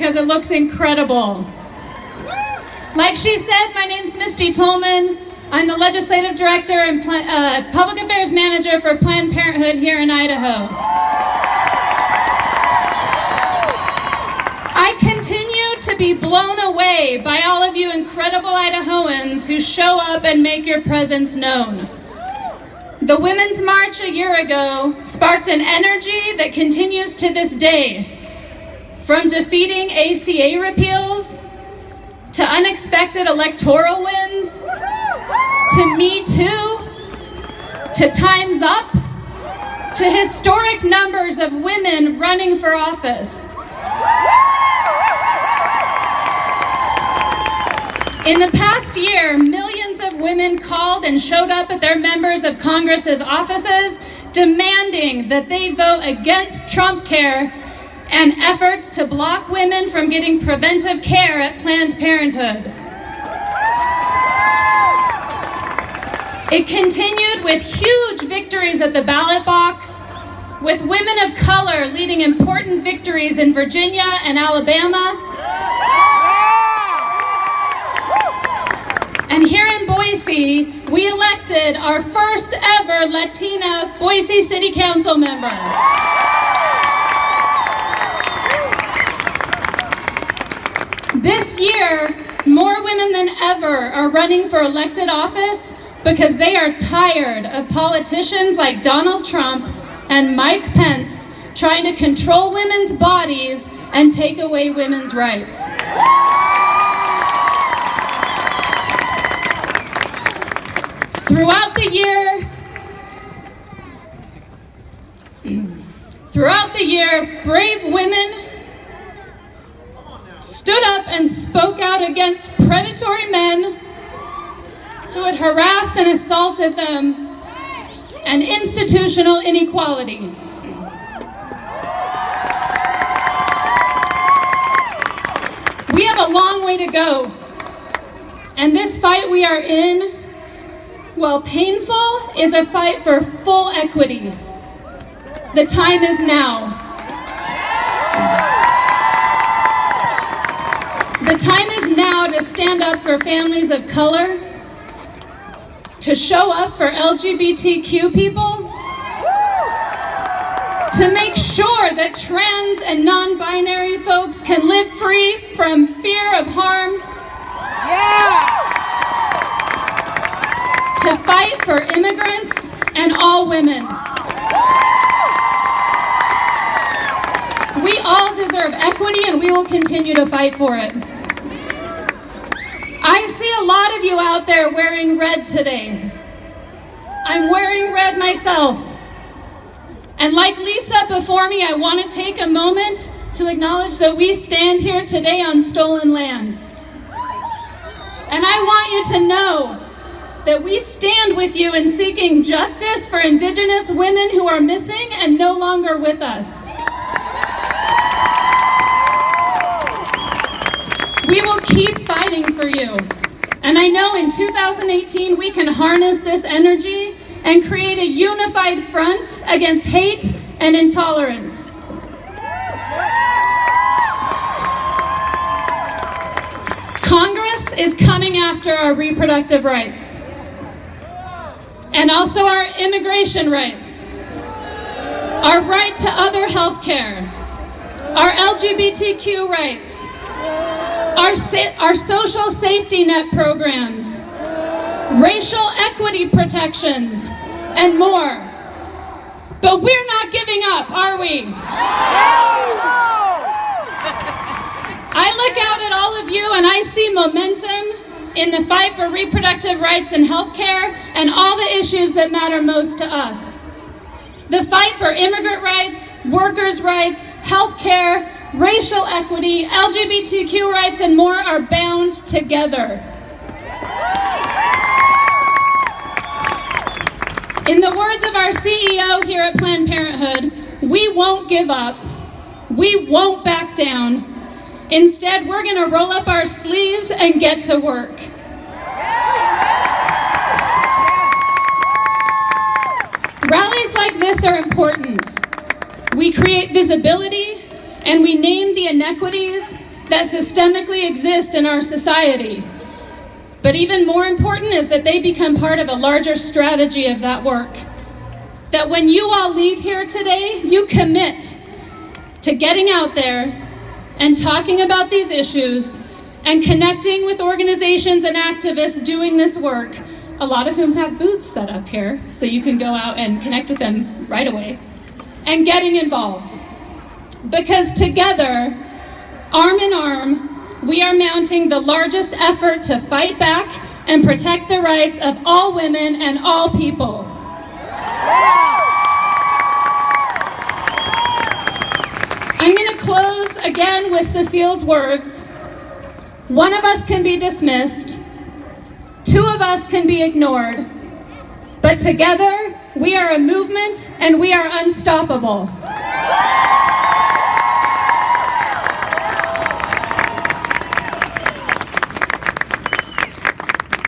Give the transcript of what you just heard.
because it looks incredible. Like she said, my name's Misty Tolman. I'm the Legislative Director and Public Affairs Manager for Planned Parenthood here in Idaho. I continue to be blown away by all of you incredible Idahoans who show up and make your presence known. The Women's March a year ago sparked an energy that continues to this day, from defeating ACA repeals, to unexpected electoral wins, to Me Too, to Time's Up, to historic numbers of women running for office. In the past year, millions of women called and showed up at their members of Congress's offices demanding that they vote against Trump Care and efforts to block women from getting preventive care at Planned Parenthood. It continued with huge victories at the ballot box, with women of color leading important victories in Virginia and Alabama. And here in Boise, we elected our first ever Latina Boise City Council member. This year, more women than ever are running for elected office because they are tired of politicians like Donald Trump and Mike Pence trying to control women's bodies and take away women's rights. Throughout the year, brave women stood up and spoke out against predatory men who had harassed and assaulted them, and institutional inequality. We have a long way to go, and this fight we are in, while painful, is a fight for full equity. The time is now. The time is now to stand up for families of color, to show up for LGBTQ people, to make sure that trans and non-binary folks can live free from fear of harm, to fight for immigrants and all women. We all deserve equity, and we will continue to fight for it. I see a lot of you out there wearing red today. I'm wearing red myself. And like Lisa before me, I want to take a moment to acknowledge that we stand here today on stolen land. And I want you to know that we stand with you in seeking justice for Indigenous women who are missing and no longer with us. We will keep fighting for you. And I know in 2018 we can harness this energy and create a unified front against hate and intolerance. Congress is coming after our reproductive rights, and also our immigration rights, our right to other health care, our LGBTQ rights, our social safety net programs, racial equity protections, and more. But we're not giving up, are we? I look out at all of you and I see momentum in the fight for reproductive rights and health care and all the issues that matter most to us. The fight for immigrant rights, workers' rights, health care, racial equity, LGBTQ rights, and more are bound together. In the words of our CEO here at Planned Parenthood, we won't give up, we won't back down. Instead, we're going to roll up our sleeves and get to work. Rallies like this are important. We create visibility, and we name the inequities that systemically exist in our society. But even more important is that they become part of a larger strategy of that work. That when you all leave here today, you commit to getting out there and talking about these issues and connecting with organizations and activists doing this work, a lot of whom have booths set up here, so you can go out and connect with them right away, and getting involved. Because together, arm in arm, we are mounting the largest effort to fight back and protect the rights of all women and all people. I'm going to close again with Cecile's words. One of us can be dismissed, two of us can be ignored, but together we are a movement and we are unstoppable.